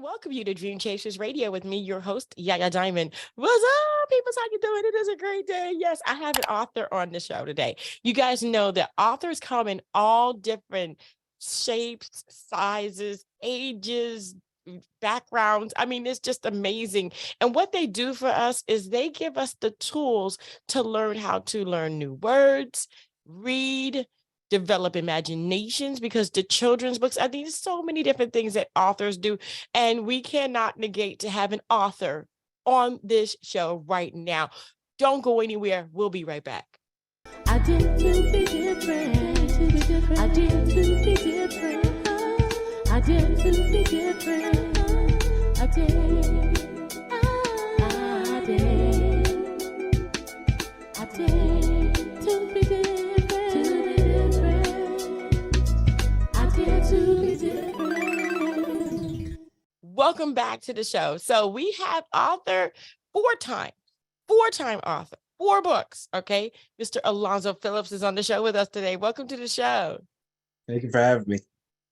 welcome you to Dream Chasers Radio with me, your host, Yaya Diamond. What's up, people? How you doing? It is a great day. Yes, I have an author on the show today. You guys know that authors come in all different shapes, sizes, ages, backgrounds. I mean, it's just amazing. And what they do for us is they give us the tools to learn how to learn new words, read, develop imaginations, because the children's books, I think there's so many different things that authors do. And we cannot negate to have an author on this show right now. Don't go anywhere. We'll be right back. I did to be different. I did to be different. I did to be different. I did. I did. I did to be different. I did to be different. Welcome back to the show. So we have author, four-time author, 4 books. Okay. Mr. Elon Phillips is on the show with us today. Welcome to the show. Thank you for having me.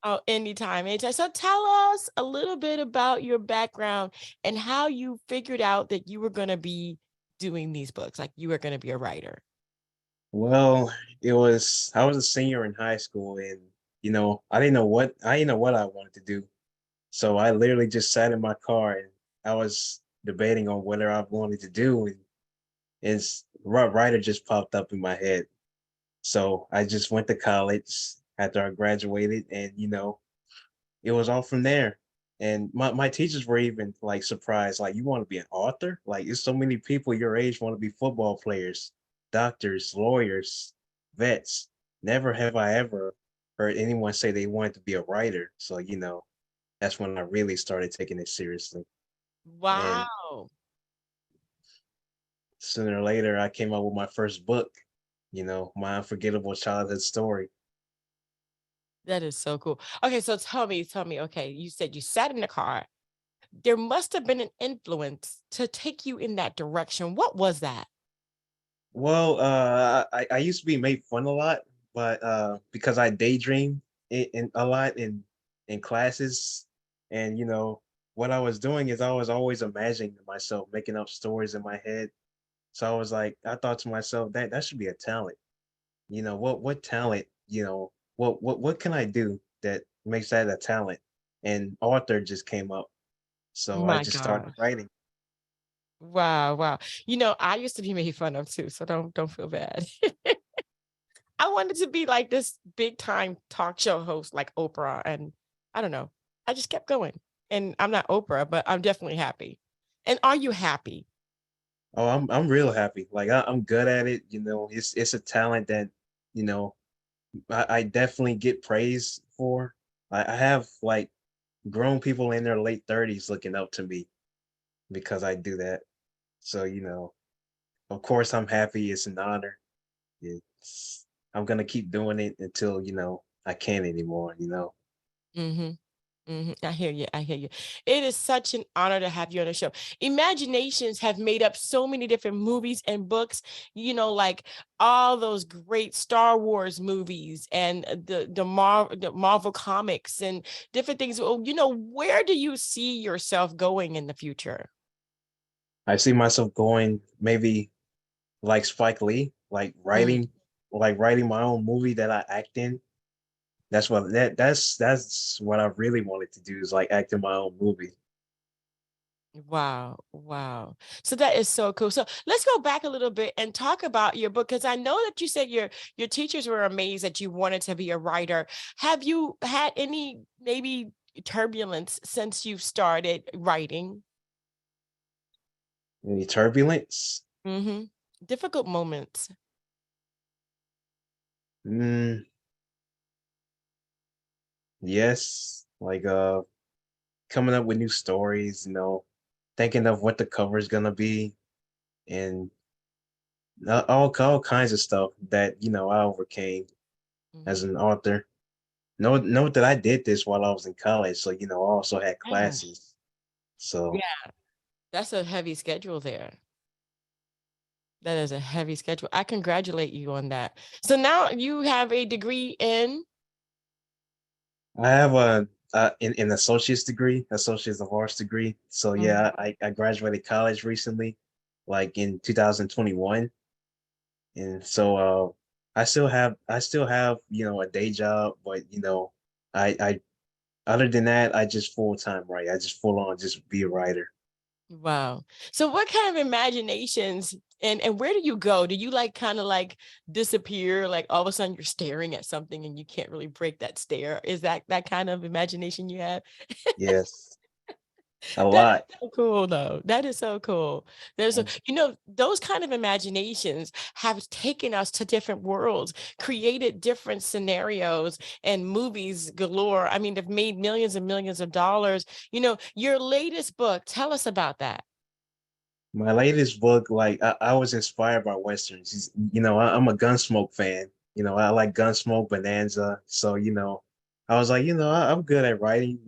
Oh, anytime. So tell us a little bit about your background and how you figured out that you were going to be doing these books, like you were going to be a writer. Well, I was a senior in high school, and I didn't know what I wanted to do. So I literally just sat in my car and I was debating on whether I wanted to do, and writer just popped up in my head. So I just went to college after I graduated, and it was all from there. And my teachers were even like surprised, like, you want to be an author? Like, there's so many people your age want to be football players, doctors, lawyers, vets. Never have I ever heard anyone say they wanted to be a writer. So, that's when I really started taking it seriously. Wow. And sooner or later, I came out with my first book, My Unforgettable Childhood Story. That is so cool. Okay, so tell me, okay, you said you sat in the car. There must have been an influence to take you in that direction. What was that? Well, I used to be made fun a lot, but because I daydream in a lot in classes, and what I was doing is I was always imagining myself making up stories in my head. So I thought to myself, that should be a talent. What talent, what can I do that makes that a talent? And author just came up. So I My just started gosh. writing. Wow. I used to be made fun of too, so don't feel bad. I wanted to be like this big time talk show host like Oprah, and I don't know. I just kept going. And I'm not Oprah, but I'm definitely happy. And are you happy? Oh, I'm real happy. Like, I'm good at it. It's a talent that, you know, I definitely get praise for. I have like grown people in their late 30s looking up to me because I do that. So, of course I'm happy. It's an honor. I'm gonna keep doing it until, I can't anymore. Mm-hmm. I hear you. I hear you. It is such an honor to have you on the show. Imaginations have made up so many different movies and books, like all those great Star Wars movies and the Marvel comics and different things. Where do you see yourself going in the future? I see myself going maybe like Spike Lee, like writing my own movie that I act in. That's what I really wanted to do, is like act in my own movie. Wow. Wow. So that is so cool. So let's go back a little bit and talk about your book, because I know that you said your teachers were amazed that you wanted to be a writer. Have you had any maybe turbulence since you've started writing? Any turbulence? Mm-hmm. Difficult moments. Mm, yes, like coming up with new stories, thinking of what the cover is gonna be, and all kinds of stuff that I overcame as Mhm. an author. Note that I did this while I was in college, so I also had Yeah. classes. So Yeah. That's a heavy schedule there. That is a heavy schedule. I congratulate you on that. So now you have a degree in. I have in an associate's degree, associate's of arts degree. So Mhm. yeah, I graduated college recently, like in 2021, and so I still have a day job, but I other than that, I just full time write. I just full on just be a writer. Wow. So what kind of imaginations and where do you go? Do you like kind of like disappear, like all of a sudden you're staring at something and you can't really break that stare? Is that kind of imagination you have? Yes, a That is lot. so cool though. That is so cool. There's a, Abs- those kind of imaginations have taken us to different worlds, created different scenarios and movies galore. I mean, they've made millions and millions of dollars. Your latest book, tell us about that. My latest book, like I was inspired by westerns. I'm a Gunsmoke fan. I like Gunsmoke, Bonanza. So I was like, I'm good at writing.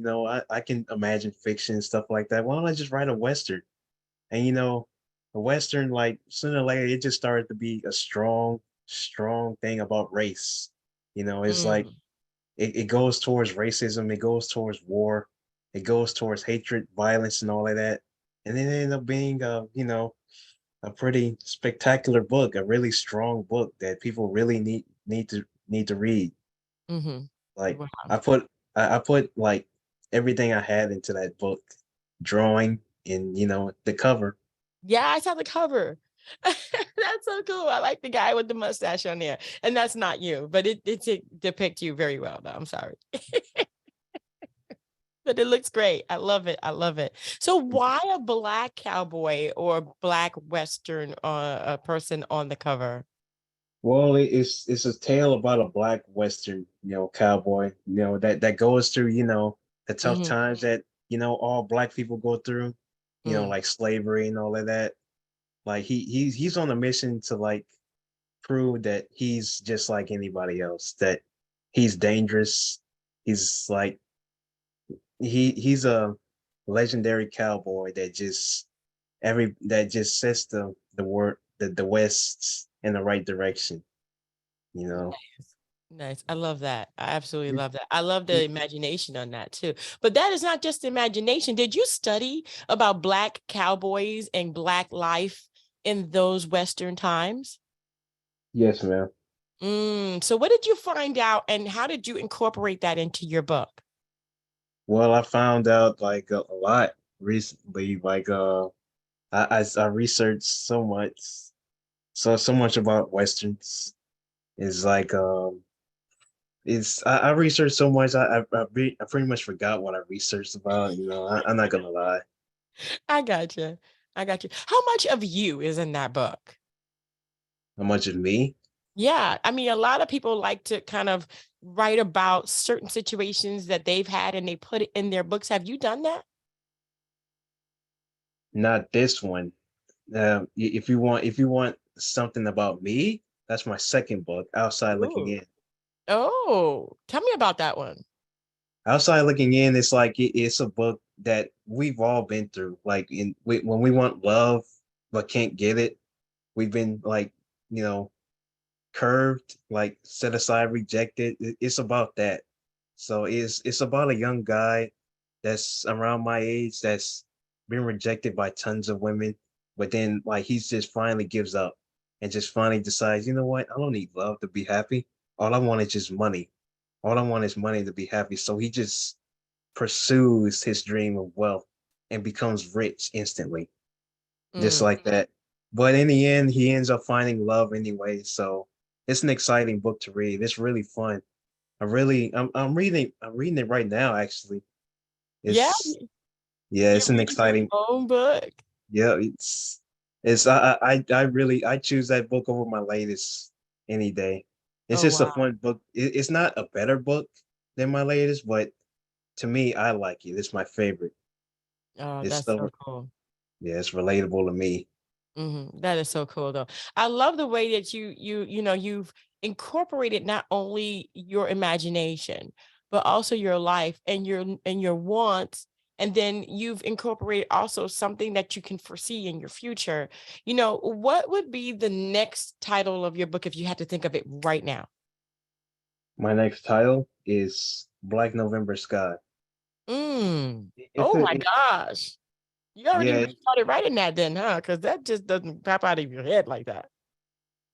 I can imagine fiction and stuff like that. Why don't I just write a western? And a western, like sooner or later, it just started to be a strong, strong thing about race. It's like Mm, it goes towards racism, it goes towards war, it goes towards hatred, violence, and all of that. And it ended up being a pretty spectacular book, a really strong book that people really need to read. mhm. Like Wow. I put like everything I had into that book, drawing and the cover. Yeah, I saw the cover. That's so cool. I like the guy with the mustache on there. And that's not you, but it depict you very well though. I'm sorry. But it looks great. I love it. I love it. So why a black cowboy or black Western a person on the cover? Well, it's a tale about a black Western, cowboy, that goes through, the tough Mhm, times that, all black people go through, mm, like slavery and all of that. Like he's on a mission to like prove that he's just like anybody else, that he's dangerous. He's like he's a legendary cowboy that just sets the West in the right direction, you know. nice. Nice. I love that. I absolutely love that. I love the imagination on that too. But that is not just imagination. Did you study about black cowboys and black life in those Western times? Yes, ma'am. So what did you find out and how did you incorporate that into your book? Well, I found out like a lot recently. Like I researched so much about westerns. It's like it's I researched so much. I pretty much forgot what I researched about. I'm not gonna lie. I got you. I got you. How much of you is in that book? How much of me? Yeah, I mean, a lot of people like to kind of write about certain situations that they've had and they put it in their books. Have you done that? Not this one. If you want something about me, that's my second book, Outside Looking Ooh. In. Oh, tell me about that one. Outside Looking In, it's like it's a book that we've all been through. Like when we want love but can't get it, we've been like, you know, curved, like set aside, rejected. It's about that. So it's about a young guy that's around my age that's been rejected by tons of women, but then like he's just finally gives up and just finally decides, you know what? I don't need love to be happy. All I want is just money. All I want is money to be happy. So he just pursues his dream of wealth and becomes rich instantly, just Mm. like that. But in the end, he ends up finding love anyway. So it's an exciting book to read. It's really fun. I'm reading it right now actually. Yeah, It's Yeah, you're it's an reading your exciting. own book. Yeah, it's I choose that book over my latest any day. It's Oh, just a wow. fun book. It's not a better book than my latest, but to me, I like it. It's my favorite. Oh, It's that's so so cool. Yeah, it's relatable to me. That is so cool though. I love the way that you've incorporated not only your imagination, but also your life and your wants. And then you've incorporated also something that you can foresee in your future. What would be the next title of your book if you had to think of it right now? My next title is Black November Sky. Mm. It's Oh a my gosh. You already yeah, started writing that then, huh? Because that just doesn't pop out of your head like that.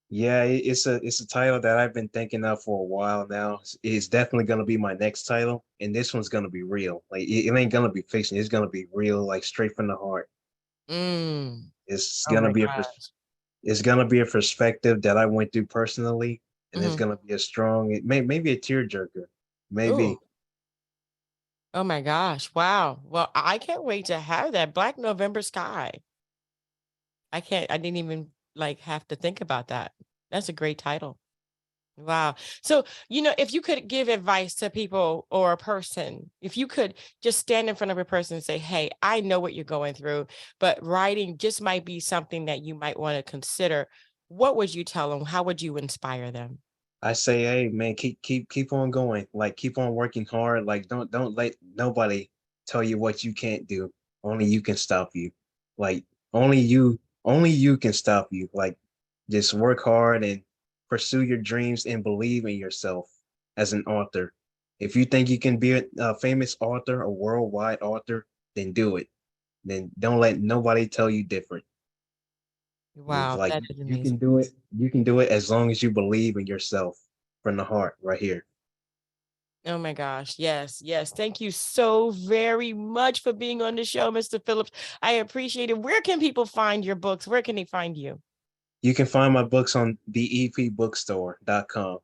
yeah, it's a title that I've been thinking of for a while now. It's definitely gonna be my next title, and this one's gonna be real. Like it ain't gonna be fiction. It's gonna be real, like straight from the heart. Mm. It's Oh gonna my be gosh. it's gonna be a perspective that I went through personally, and it's Mhm. gonna be a strong, maybe a tearjerker, Ooh. maybe. Oh my gosh. Wow. Well, I can't wait to have that Black November Sky. I didn't even like have to think about that. That's a great title. Wow. So, if you could give advice to people or a person, if you could just stand in front of a person and say, "Hey, I know what you're going through, but writing just might be something that you might want to consider." What would you tell them? How would you inspire them? I say, hey man, keep on going. Like keep on working hard. Like don't let nobody tell you what you can't do. Only you can stop you. Like only you can stop you. Like just work hard and pursue your dreams and believe in yourself as an author. If you think you can be a famous author, a worldwide author, then do it. Then don't let nobody tell you different. It's Wow, like that is you can amazing. do it. You can do it as long as you believe in yourself from the heart, right here. Oh my gosh. Yes, yes. Thank you so very much for being on the show, Mr. Phillips. I appreciate it. Where can people find your books? Where can they find you? You can find my books on bepbookstore.com.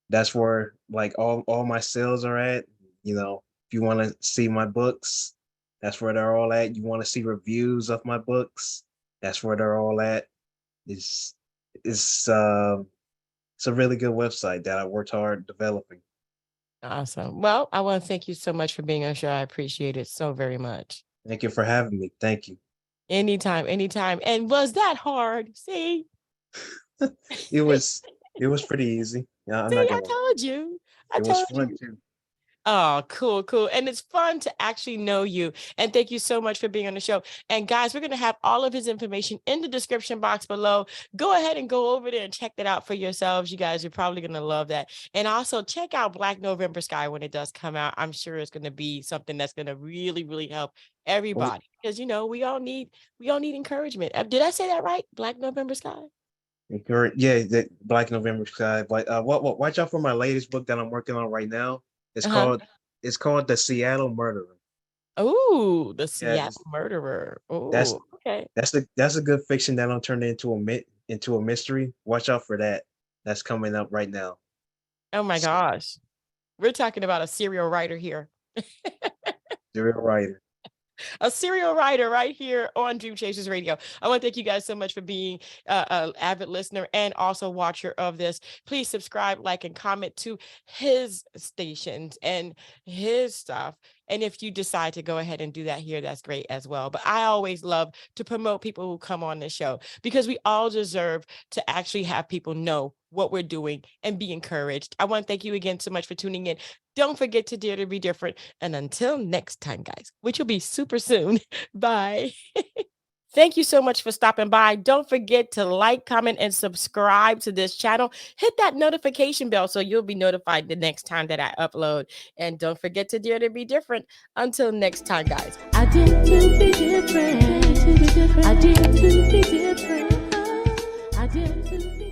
That's where like all my sales are at. You know, if you want to see my books, that's where they're all at. You want to see reviews of my books, that's where they're all at. It's it's uh it's a really good website that I worked hard developing. Awesome. Well, I want to thank you so much for being on the show. I appreciate it so very much. Thank you for having me. Thank you. Anytime, anytime. And was that hard? See? It was it was pretty easy. Yeah, I'm See, not I gonna lie. told you. I It was told fun you. too. Oh, cool, cool. And it's fun to actually know you. And thank you so much for being on the show. And guys, we're going to have all of his information in the description box below. Go ahead and go over there and check that out for yourselves. You guys are probably going to love that. And also check out Black November Sky when it does come out. I'm sure it's going to be something that's going to really, really help Oh, everybody because we all need encouragement. Did I say that right? Black November Sky? Yeah, the Black November Sky. But what watch out for my latest book that I'm working on right now. It's Uh-huh. called it's called The Seattle Murderer. Oh, the Yeah, Seattle murderer. that's Oh, okay. that's a good fiction that'll turn into a mystery. Watch out for that. That's coming up right now. Oh my So, gosh. We're talking about a serial writer here. serial writer. A serial writer right here on Dream Chasers Radio. I want to thank you guys so much for being an avid listener and also watcher of this. Please subscribe, like, and comment to his stations and his stuff. And if you decide to go ahead and do that here, that's great as well. But I always love to promote people who come on this show because we all deserve to actually have people know what we're doing and be encouraged. I want to thank you again so much for tuning in. Don't forget to dare to be different. And until next time, guys, which will be super soon. Bye. Thank you so much for stopping by. Don't forget to like, comment, and subscribe to this channel. Hit that notification bell so you'll be notified the next time that I upload. And don't forget to dare to be different. Until next time, guys. I dare to be different. I dare to be different. I dare to be